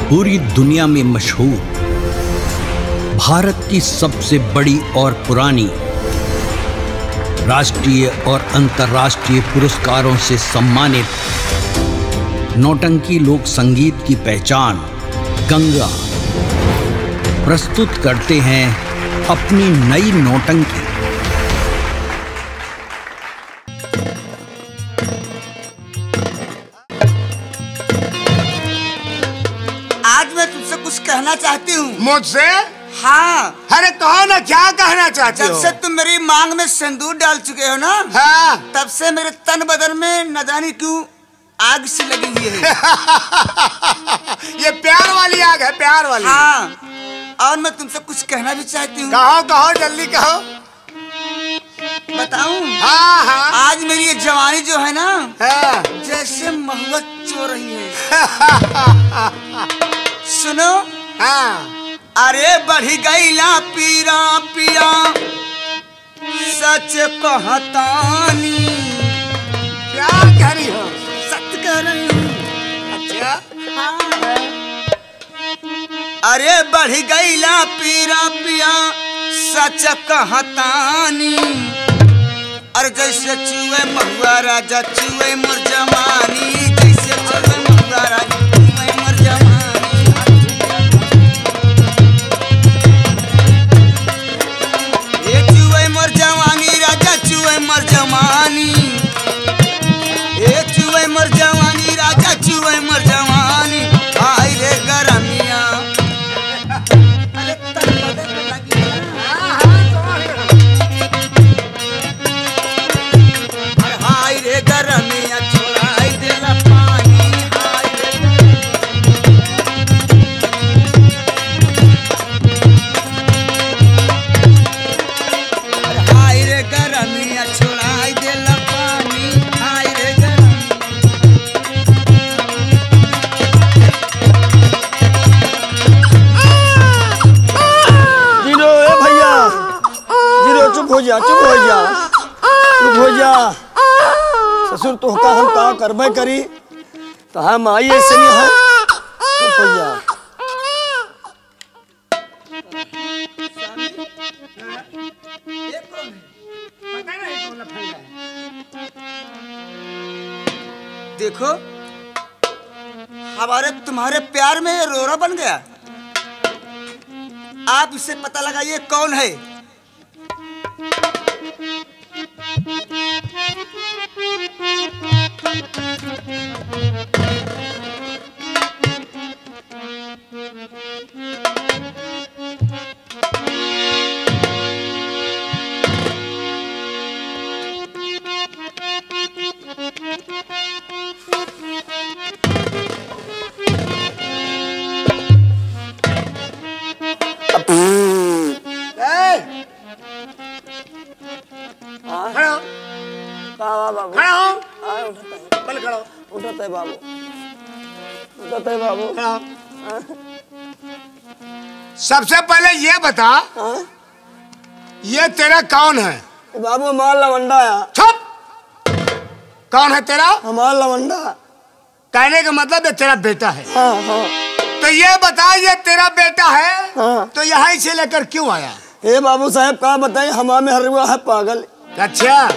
पूरी दुनिया में मशहूर, भारत की सबसे बड़ी और पुरानी, राष्ट्रीय और अंतर्राष्ट्रीय पुरस्कारों से सम्मानित नौटंकी लोक संगीत की पहचान गंगा प्रस्तुत करते हैं अपनी नई नौटंकी। आज मैं तुमसे कुछ कहना चाहती हूँ। मुझसे? हाँ। अरे कहो ना, क्या कहना चाहती हो? जब से तुम मेरी मांग में सिंदूर डाल चुके हो ना, हाँ। तब से मेरे तन बदन में न जाने क्यों आग सी लगी हुई है। ये प्यार वाली आग है, प्यार वाली। हाँ। और मैं तुमसे कुछ कहना भी चाहती हूँ। कहो कहो, जल्दी कहो। बताऊं? हाँ हाँ। आज मेरी ये जवानी जो है ना, हाँ। जैसे महुआ चो रही है। सुनो। हाँ। अरे बढ़ी गई ला पीरा पिया, सच कहतानी। क्या कह रही हो? सच कह रही हूँ। अच्छा। हाँ। अरे बढ़ी गई ला पीरा पिया, सच कहतानी। अरे जैसे चूहे महुआ राजा चूहे मोर जवानी, जैसे चूहे महुआ राजा चूहे मोर जवानी। ये चूहे मोर जवानी राजा चूहे मोर जवानी, ये चूहे मोर जवानी राजा चूहे मोर जवानी। आई रे गरमिया। अरे तन बदन में लगी हाय रे गरमिया, छोड़ाई देला पानी। हाय रे गरमिया, छोड़ाई देला पानी। हाय रे गरमिया। जीरो, ए भैया जीरो, चुप हो जा, चुप हो जा, चुप हो जा। ससुर तो हम का करबे करी, तो हम आई ऐसे नहीं है। चुप हो जा। देखो, हमारे तुम्हारे प्यार में रोरा बन गया। आप इसे पता लगाइए कौन है। उठते बाबू, उठते बाबू। सबसे पहले ये बता, ये तेरा कौन है? बाबू हमारा लवंडा है। चुप। कौन है तेरा? हमारा लवंडा। कहने का मतलब ये तेरा बेटा है। हाँ हाँ। तो ये बता, ये तेरा बेटा है। हाँ। तो यहाँ से लेकर क्यों आया? हे बाबू साहब का बताइए, हमारा में हर हुआ है पागल। अच्छा।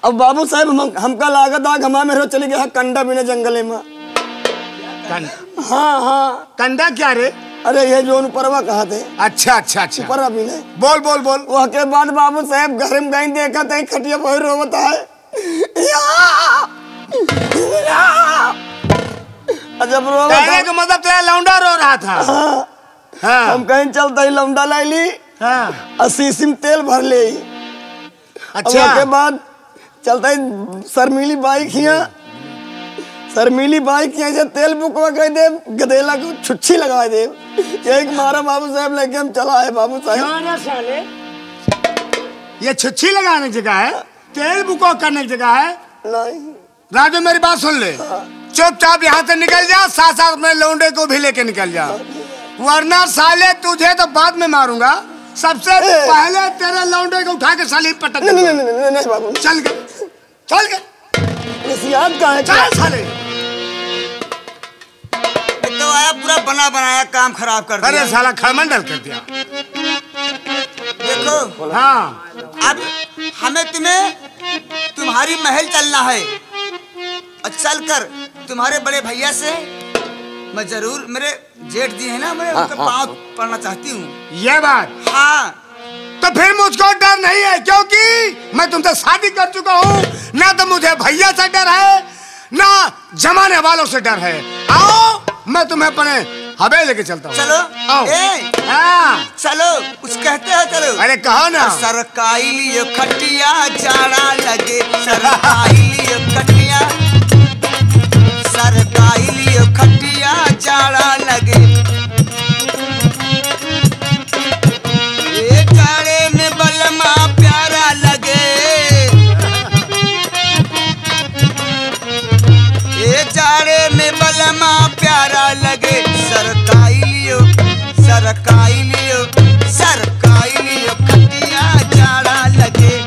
अब बाबू साहब हमका लागत आग हमारा में चले गया है कंडा बिना जंगले में। हाँ हाँ। कंडा क्या रे? अरे ये जो ऊपरवा कहा थे। अच्छा अच्छा अच्छा। ऊपर अभी नहीं। बोल बोल बोल। वह के बाद बाबू साहब घर में गई, देखा थे खटिया पर रोता है। जब कहने का मतलब तेरा लौंडा रो रहा था। हाँ। हाँ। हम कहीं चलते ही लौंडा लाई ली। हाँ। 80 सिम तेल भर ले। अच्छा। के बाद चलता ही शर्मीली बाइक हिया, शर्मीली बाइक हिया से तेल बुकवा कह दे, गदेला को छुच्छी लगा दे। एक मारा बाबू साहब लेके हम चला है। बाबू साहब साले, ये छुच्छी लगाने की जगह है, तेल बुको करने की जगह है। नहीं राजू, मेरी बात सुन ले। चुपचाप यहाँ से निकल जा, साथ साथ अपने लौंडे को भी लेके निकल जा, वरना साले तुझे तो बाद में मारूंगा। सबसे पहले तेरे लौंडे को उठा के साली पटक। नहीं बाबू, चल गए, चल गए। नसीहत का है। चल साले। तो करवाया, पूरा बना बनाया काम खराब कर दिया। अरे साला खरमंडल कर दिया। देखो हाँ अब हमें तुम्हारी महल चलना है और चलकर तुम्हारे बड़े भैया से मैं जरूर, मेरे जेठ दिए हैं ना, मैं उनके पाँव पड़ना चाहती हूँ। ये बात, हाँ तो फिर मुझको डर नहीं है, क्योंकि मैं तुमसे शादी कर चुका हूँ। ना तो मुझे भैया से डर है, ना जमाने वालों से डर है। आओ मैं तुम्हें अपने हवेली लेके चलता हूँ। चलो आओ। हाँ चलो, कुछ कहते हो? चलो। अरे कहो ना। सरकाई लियो खटिया जाड़ा लगे, सरकाई लियो खटिया, सरकाई लियो खटिया जाड़ा लगे। ये जाड़े में बलमा प्यारा लगे, ये जाड़े में बलमा प्यारा लगे। सरकाई लियो, सरकाई लियो, सरकाई लियो खटिया जाड़ा लगे।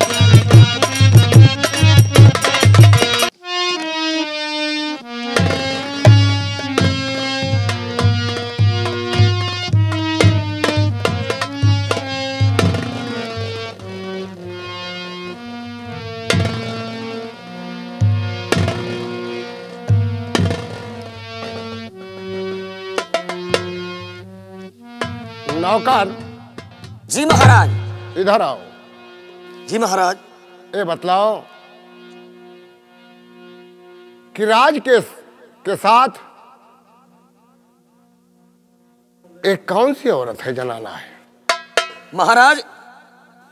नौकर जी महाराज। इधर आओ। जी महाराज। ये बतलाओ कि राज के साथ एक कौन सी औरत है जनाना है? महाराज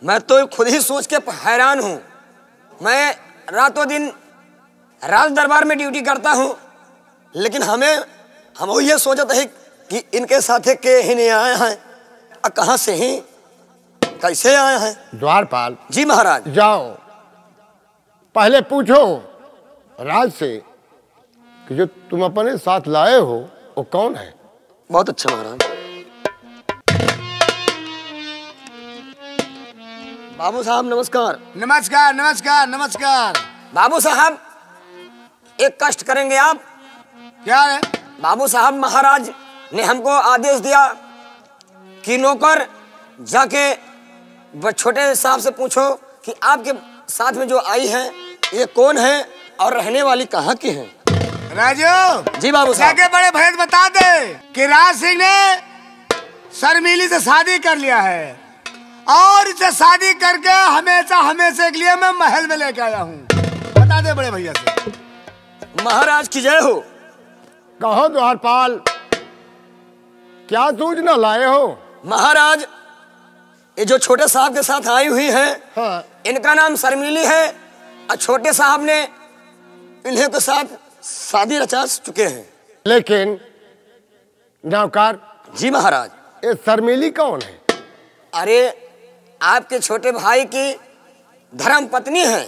मैं तो खुद ही सोच के हैरान हूँ। मैं रातों दिन राज दरबार में ड्यूटी करता हूँ, लेकिन हम ये सोचते हैं कि इनके साथ के ही नहीं आए हैं, कहाँ से ही कैसे आए हैं? द्वारपाल जी महाराज। जाओ पहले पूछो राज से कि जो तुम अपने साथ लाए हो वो कौन है। बहुत अच्छा महाराज। बाबू साहब नमस्कार। नमस्कार नमस्कार नमस्कार। बाबू साहब एक कष्ट करेंगे आप? क्या है? बाबू साहब महाराज ने हमको आदेश दिया कि नौकर जाके छोटे साहब से पूछो कि आपके साथ में जो आई है ये कौन है और रहने वाली कहाँ की है। राजू। जी बाबू साहब। जाके बड़े भैया बता दे कि राज सिंह ने शर्मिली से शादी कर लिया है और इसे शादी करके हमेशा हमेशा के लिए मैं महल में लेके आया हूँ। बता दे बड़े भैया से। महाराज की जय हो। कहो द्वारपाल क्या सूचना लाए हो? महाराज ये जो छोटे साहब के साथ आई हुई है, हाँ। इनका नाम शर्मिली है और छोटे साहब ने इन्हें के साथ शादी रचा चुके हैं। लेकिन नौकर। जी महाराज। ये शर्मिली कौन है? अरे आपके छोटे भाई की धर्म पत्नी है।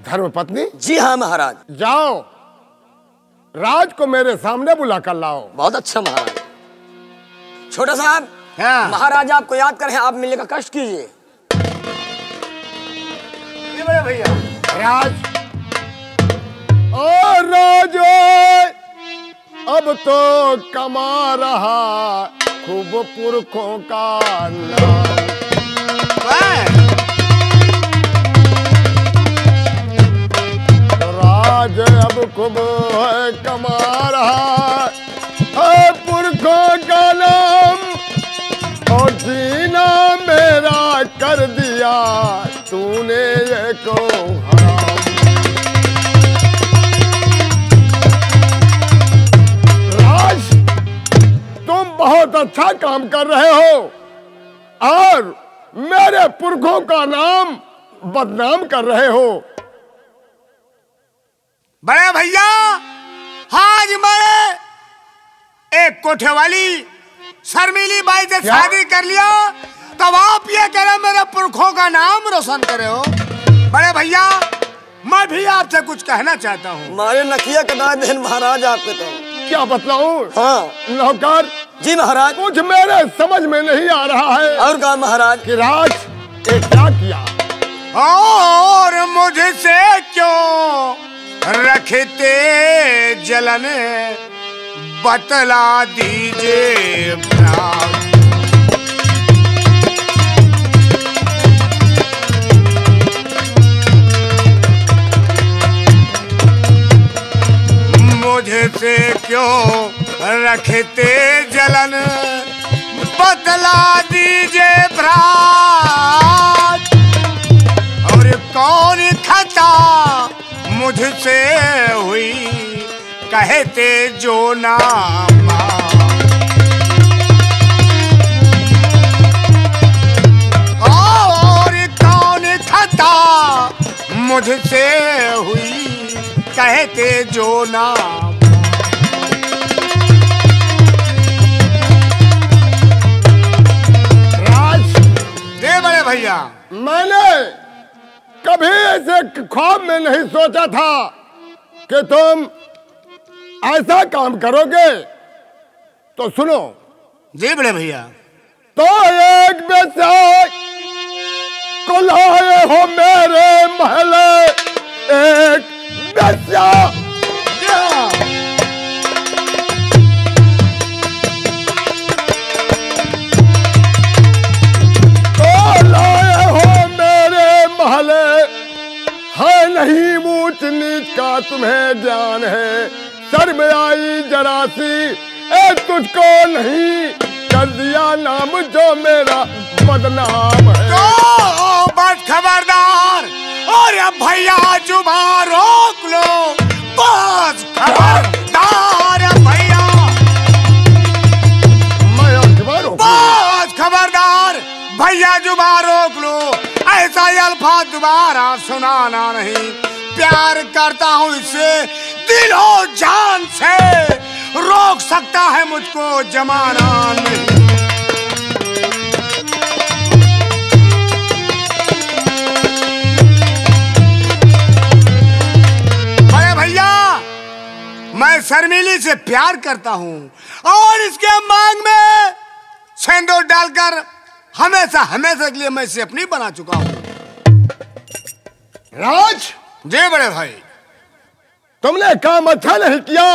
धर्म पत्नी? जी हाँ महाराज। जाओ राज को मेरे सामने बुला कर लाओ। बहुत अच्छा महाराज। छोटा साहब। हाँ। महाराज आपको याद कर, आप मिलने का कष्ट कीजिए। बड़े भैया। राज ओ राज अब तो कमा रहा खूब पुरखों का नाम। राज अब खूब कमा रहा है पुरखों का नाम और जीना मेरा कर दिया तूने ये को हराम। राज तुम बहुत अच्छा काम कर रहे हो और मेरे पुरखों का नाम बदनाम कर रहे हो। बड़े भैया आज मैंने एक कोठे वाली शर्मिली बाई से शादी कर लिया, तब आप ये कह रहे मेरे पुरखों का नाम रोशन करे हो। बड़े भैया मैं भी आपसे कुछ कहना चाहता हूँ। मारे नकिया कटा देन महाराज आपके तो। क्या बतलाऊं? हाँ नौकर। जी महाराज। कुछ मेरे समझ में नहीं आ रहा है। और कहा महाराज कि राज ये क्या किया और मुझसे क्यों रखते जलन बतला दीजिए भ्रात। मुझसे क्यों रखते जलन, बतला दीजिए भ्रात। और कौन खता मुझसे हुई, कहते जो नाम। और कौन खता मुझसे हुई, कहते जो नाम। राज, दे बड़े भैया, मैंने कभी ऐसे ख्वाब में नहीं सोचा था कि तुम ऐसा काम करोगे। तो सुनो। जी बड़े भैया। तो एक बेचा को लाए हो मेरे महले, एक बेचा तो लाए हो मेरे महले, है नहीं ऊंच नीच का तुम्हें ज्ञान है। सर में आई जरासी, ए तुझको नहीं कर दिया नाम जो मेरा बदनाम है। तो बस खबरदार, और अब भैया जुबान रोक लो। बस खबरदार भैया, मैं जुबान रोक लूं? बस खबरदार भैया जुबान रोक लो। ऐसा अल्फाज दोबारा सुनाना नहीं। प्यार करता हूँ इससे दिलो जान से, रोक सकता है मुझको जमाना नहीं। अरे भैया, मैं शर्मिली से प्यार करता हूँ और इसके मांग में सिंदूर डालकर हमेशा हमेशा के लिए मैं इसे अपनी बना चुका हूँ। राज, जी बड़े भाई। तुमने काम अच्छा नहीं किया।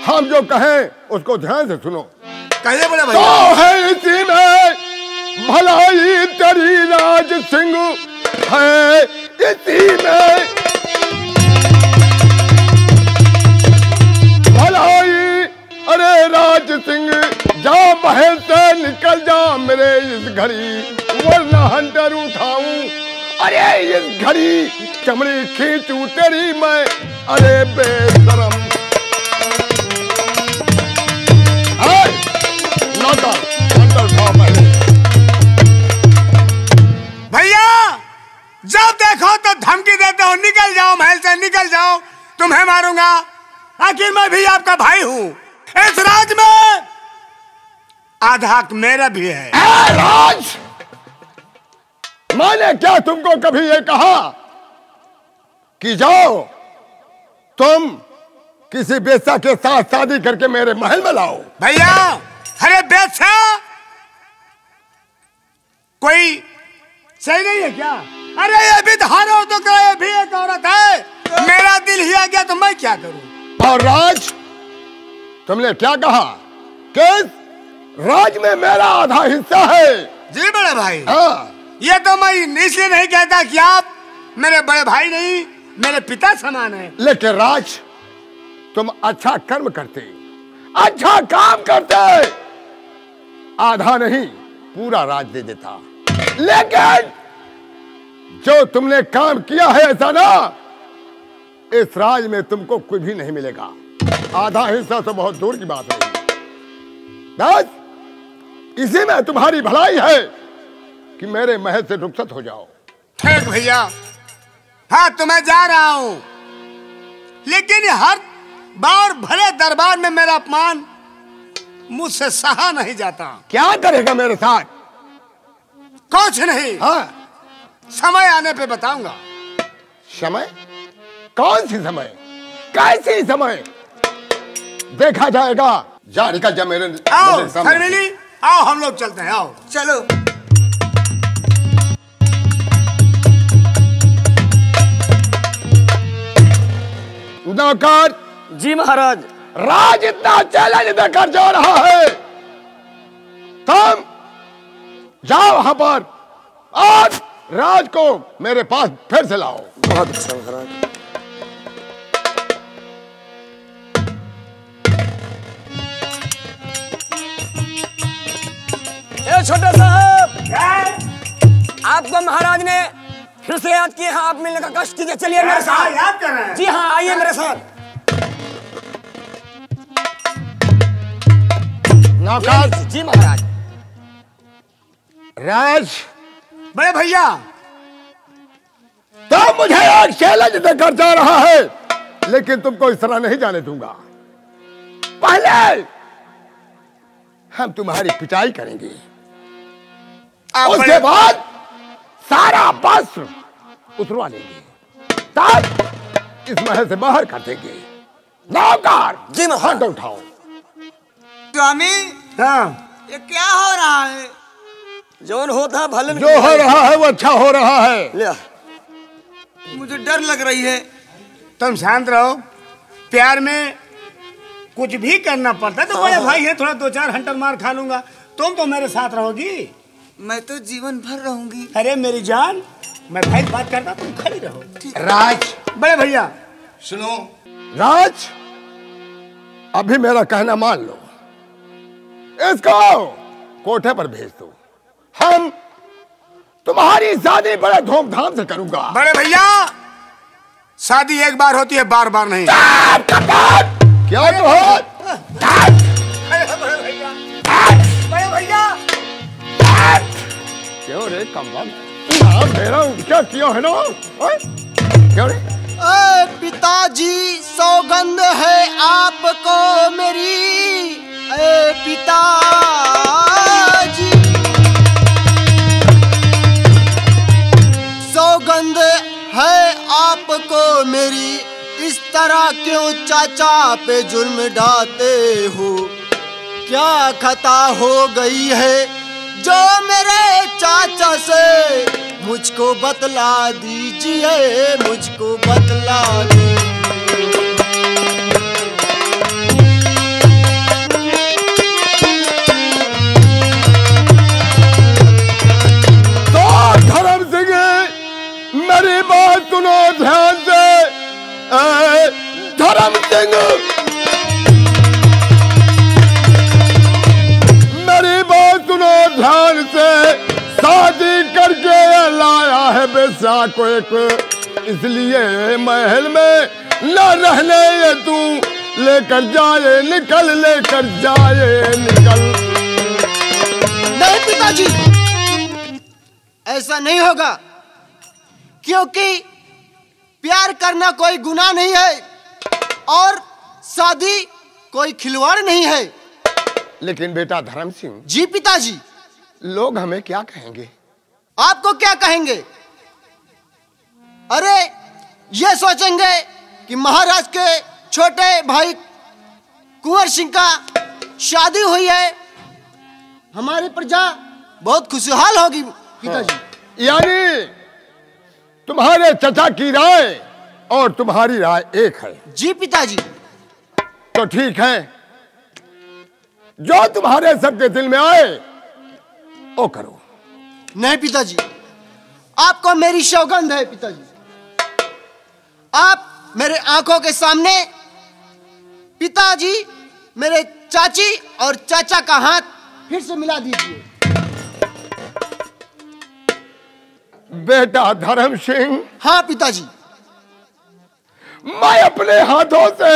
हम जो कहें उसको ध्यान से सुनो। कहिए बड़े तो भैया। है इसी में भलाई तेरी राज सिंह, है इसी में भलाई। अरे राज सिंह, जा महल से निकल जा मेरे इस घड़ी, वरना हंटर उठाऊं। अरे इस घड़ी चमड़ी खींचू तेरी मैं, अरे बेशरम। नौकर, हंटर उठाओ पहले। भैया, जब देखो तो धमकी देते हो, निकल जाओ महल से, निकल जाओ, तुम्हें मारूंगा। आखिर मैं भी आपका भाई हूँ। इस राज में आधा हक मेरा भी है। राज, मैंने क्या तुमको कभी ये कहा कि जाओ तुम किसी बेचा के साथ शादी करके मेरे महल में लाओ? भैया, अरे बेचा कोई सही नहीं है क्या? अरे ये भी धारो तो क्या, ये भी एक औरत है। मेरा दिल ही आ गया तो मैं क्या करूं? और राज, तुमने क्या कहा कि राज में मेरा आधा हिस्सा है? जी बड़े भाई। हाँ। ये तो मैं इसलिए नहीं कहता कि आप मेरे बड़े भाई नहीं, मेरे पिता समान है। लेकिन राज, तुम अच्छा कर्म करते, अच्छा काम करते, आधा नहीं पूरा राज दे देता। लेकिन जो तुमने काम किया है ऐसा ना, इस राज में तुमको कुछ भी नहीं मिलेगा। आधा हिस्सा तो बहुत दूर की बात है। बस इसी में तुम्हारी भलाई है कि मेरे महल से रुखसत हो जाओ। ठीक भैया, हाँ तो मैं जा रहा हूं, लेकिन हर बार भले दरबार में मेरा अपमान मुझसे सहा नहीं जाता। क्या करेगा मेरे साथ? कुछ नहीं। हाँ, समय आने पे बताऊंगा। समय? कौन सी समय? कैसी समय? देखा जाएगा। जा निकल जा मेरे आओ सामने। शर्मिली, आओ हम लोग चलते हैं। आओ चलो। नौकर, जी महाराज। राज इतना चैलेंज देकर जा रहा है, तुम जाओ वहां पर और राज को मेरे पास फिर से लाओ। बहुत अच्छा महाराज। छोटे साहब, आपको महाराज ने फिर से याद किए हैं। आप मिलने का कष्ट कीजिए, चलिए मेरे साथ। याद कर रहे हैं? जी हाँ, आइए मेरे साथ। नौकर जी महाराज। राज, बड़े भैया, तो मुझे एक चैलेंज देकर जा रहा है, लेकिन तुमको इस तरह नहीं जाने दूंगा। पहले हम तुम्हारी पिटाई करेंगे, उसके बाद सारा वस्त्र उतरवा लेंगे, तब इस महल से बाहर कर देंगे। नौकर जी महाराज। हाथ उठाओ। स्वामी, हाँ, ये क्या हो रहा है? जौन होता है भले जो हो रहा है वो अच्छा हो रहा है। ले। मुझे डर लग रही है। तुम शांत रहो। प्यार में कुछ भी करना पड़ता है। तो बड़े भाई है, थोड़ा 2-4 हंटर मार खा लूंगा। तुम तो मेरे साथ रहोगी। मैं तो जीवन भर रहूंगी। अरे मेरी जान, मैं भाई बात करता, तुम खड़ी रहो। राज, बड़े भैया सुनो, राज, अभी मेरा कहना मान लो, इसको कोठे पर भेज दो। हम तुम्हारी शादी बड़े धूमधाम से करूंगा। बड़े भैया, शादी एक बार होती है, बार बार नहीं। क्या तो हो? बड़े भैया, बड़े भैया, क्यों रे कमबख्त, मेरा क्या किया है ना? क्यों रे? पिताजी सौगंध है आपको मेरी, पिताजी सौगंध है आपको मेरी, इस तरह क्यों चाचा पे जुल्म ढाते हो? क्या खता हो गई है जो मेरे चाचा से? मुझको बतला दीजिए, मुझको बतला दीजिए। तो धर्म सिंह, मेरी बात सुनो ध्यान से। धर्म सिंह, मेरी बात सुनो ध्यान से। शादी करके लाया है बेसा को एक, इसलिए महल में न रहने ये तू लेकर जाए निकल, लेकर जाए निकल। नहीं पिताजी, ऐसा नहीं होगा, क्योंकि प्यार करना कोई गुनाह नहीं है और शादी कोई खिलवाड़ नहीं है। लेकिन बेटा धर्म सिंह, जी पिताजी। लोग हमें क्या कहेंगे? आपको क्या कहेंगे? अरे ये सोचेंगे कि महाराज के छोटे भाई कुंवर सिंह का शादी हुई है, हमारी प्रजा बहुत खुशहाल होगी पिताजी। यानी तुम्हारे चचा की राय और तुम्हारी राय एक है? जी पिताजी। तो ठीक है, जो तुम्हारे सबके दिल में आए वो करो। नहीं पिताजी, आपको मेरी सौगंध है पिताजी। आप मेरे आंखों के सामने पिताजी मेरे चाची और चाचा का हाथ फिर से मिला दीजिए। बेटा धर्म सिंह, हाँ पिताजी। मैं अपने हाथों से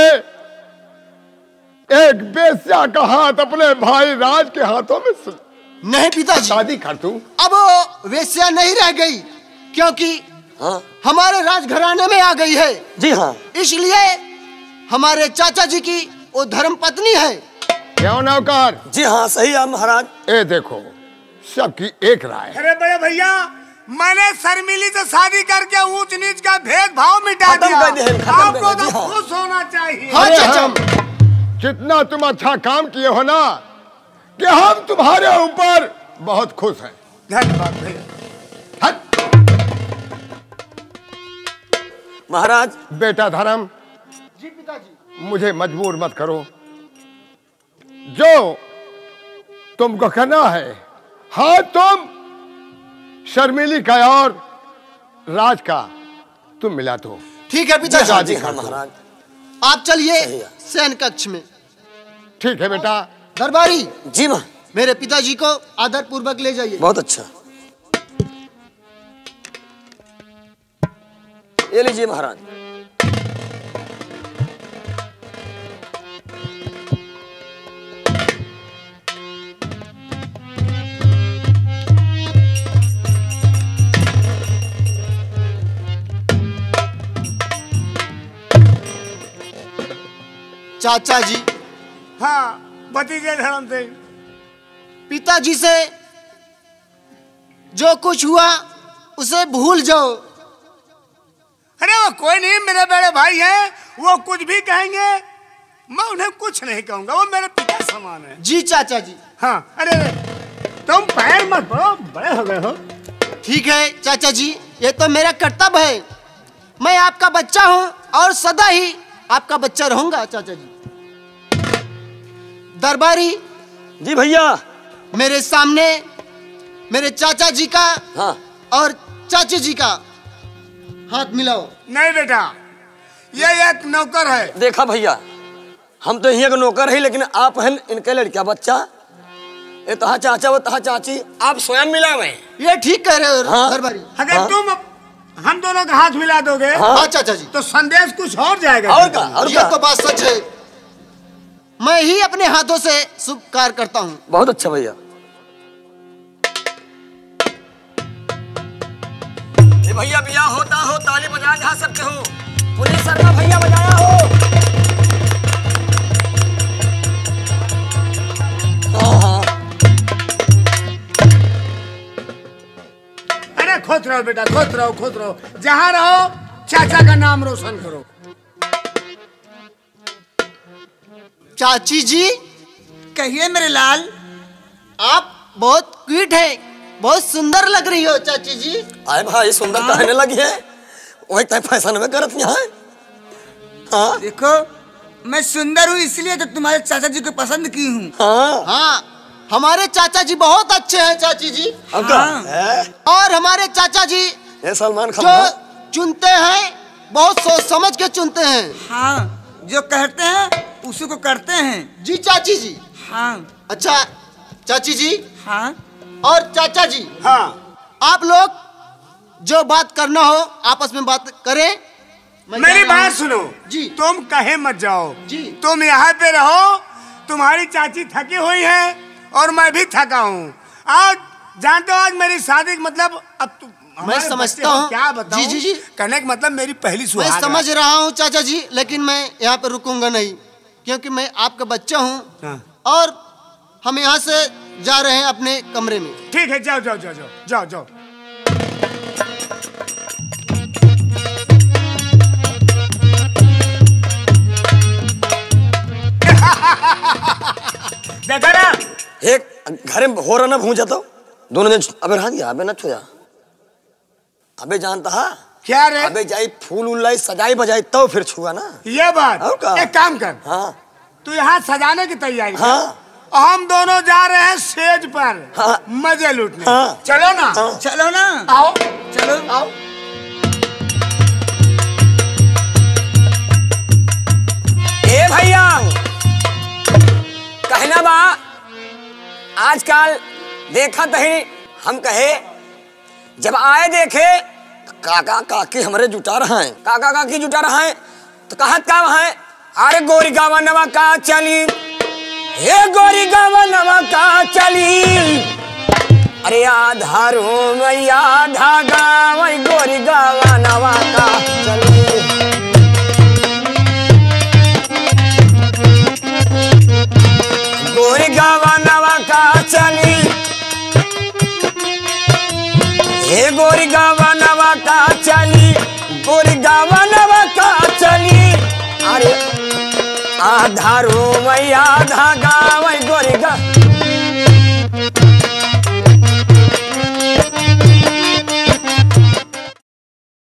एक बेस्या का हाथ अपने भाई राज के हाथों में नहीं पिताजी, शादी कर दूं। अब वो वेश्या नहीं रह गई, क्योंकि हाँ हमारे राजघराने में आ गई है। जी हाँ। इसलिए हमारे चाचा जी की वो धर्म पत्नी है। क्यों नौकर? जी हाँ, सही है महाराज। ए देखो, सबकी एक राय है। अरे बड़े भैया, मैंने शर्मिली से शादी करके ऊंच नीच का भेदभाव मिटा खत्म दिया। कर दिया, खत्म कर आपको दिया, तो जी हाँ। खुश होना चाहिए। हाँ अरे चाचा। हम जितना तुम अच्छा काम किए हो ना, कि हम तुम्हारे ऊपर बहुत खुश हैं। धन्यवाद भैया। हट। महाराज। बेटा धर्म, जी पिताजी। मुझे मजबूर मत करो। जो तुमको करना है, हाँ तुम शर्मिली का और राज का तुम मिला दो। ठीक है पिताजी। हाँ महाराज। आप चलिए शयन कक्ष में। ठीक है बेटा। दरबारी जी मां। मेरे पिताजी को आदर पूर्वक ले जाइए। बहुत अच्छा। ये लीजिए महाराज। चाचा जी। हाँ भतीजे धर्म सिंह। पिताजी से जो कुछ हुआ उसे भूल जाओ। अरे वो कोई नहीं, मेरे बड़े भाई हैं, वो कुछ भी कहेंगे मैं उन्हें कुछ नहीं कहूंगा, वो मेरे पिता समान है। जी चाचा जी। हाँ अरे तुम पैर मत पड़ो, बड़े हो गए हो। ठीक है चाचा जी, ये तो मेरा कर्तव्य है। मैं आपका बच्चा हूँ और सदा ही आपका बच्चा रहूंगा चाचा जी। दरबारी जी भैया। मेरे सामने मेरे चाचा जी का हाँ। और चाची जी का हाथ मिलाओ। नहीं बेटा, ये एक नौकर है। देखा भैया, हम तो यहाँ का नौकर है, लेकिन आप हैं इनके लड़का बच्चा। ये तहा चाचा वो तहा चाची, आप स्वयं मिलावे। ये ठीक कह रहे हो हाँ। दरबारी। अगर तुम हम दोनों का हाथ मिला दोगे हाँ चाचा जी, तो संदेश कुछ और जाएगा। और का और ये तो बात सच है। मैं ही अपने हाथों से शुभ कार्य करता हूँ। बहुत अच्छा भैया। भैया बिया होता हो, ताली बजा जहाँ सकते हो। पुलिस शर्मा भैया बजाया हो। हाँ। अरे खुश रहो बेटा, खुश रहो, खुश रहो। जहाँ रहो चाचा का नाम रोशन करो। चाची जी। कहिए मेरे लाल। आप बहुत क्यूट है, बहुत सुंदर लग रही हो चाची जी। आए भाई, सुंदर कहने लगी है, वही तय फैशन में करत यहाँ। हाँ देखो मैं सुंदर हूँ इसलिए तो तुम्हारे चाचा जी को पसंद की हूँ। हाँ हाँ, हमारे चाचा जी बहुत अच्छे हैं चाची जी। अब का हाँ। है? और हमारे चाचा जी ये सलमान खान जो चुनते हैं बहुत सोच समझ के चुनते हैं। हाँ, जो कहते हैं उसी को करते हैं। जी चाची जी। हाँ। अच्छा चाची जी हाँ। और चाचा जी, हाँ आप लोग जो बात करना हो आपस में बात करें। मैं मेरी जा रहा बात हूं। सुनो जी। तुम कहे मत जाओ जी। तुम यहाँ पे रहो। तुम्हारी चाची थकी हुई है और मैं भी थका हूँ। आज जानते हो आज मेरी शादी मतलब अब मैं समझता हूँ। क्या बताऊँ। जी जी जी, कहने का मतलब मेरी पहली सुहाग मैं है। समझ रहा हूँ चाचा जी, लेकिन मैं यहाँ पे रुकूंगा नहीं, क्योंकि मैं आपका बच्चा हूँ। हाँ। और हम यहाँ से जा रहे हैं अपने कमरे में। ठीक है, जाओ जाओ जाओ जाओ जाओ जाओ। देखा ना, एक घर में हो रहा ना भूजा तो दोनों दिन अबे रहा दिया, अबे न छुया। अबे जानता है क्या रे? अबे जाई फूल उल्लाई सजाई बजाई तो फिर छुआ ना। ये बात। और का? एक काम कर, हाँ तू यहाँ सजाने की तैयारी कर। हाँ। हम दोनों जा रहे हैं स्टेज पर हाँ। मजे लूटने। हाँ। चलो ना। हाँ। चलो ना। आओ चलो। आओ। ए भैया कहना बा, आजकल देखा तही हम कहे जब आए देखे काका काकी हमारे जुटा रहा है, काका काकी जुटा रहा है तो कहत का है, अरे गोरी गावा नवा का चली, हे गोरी गावा नवा का चली, अरे आधा रूम आधा गाँव गोरी गावा नवा का चली। गोरी गावा नवा का चली, हे गोरी गावा नवा का चली, गोरी गावा नवा का चली, अरे आधा रूम आधा गाँव गोरी गा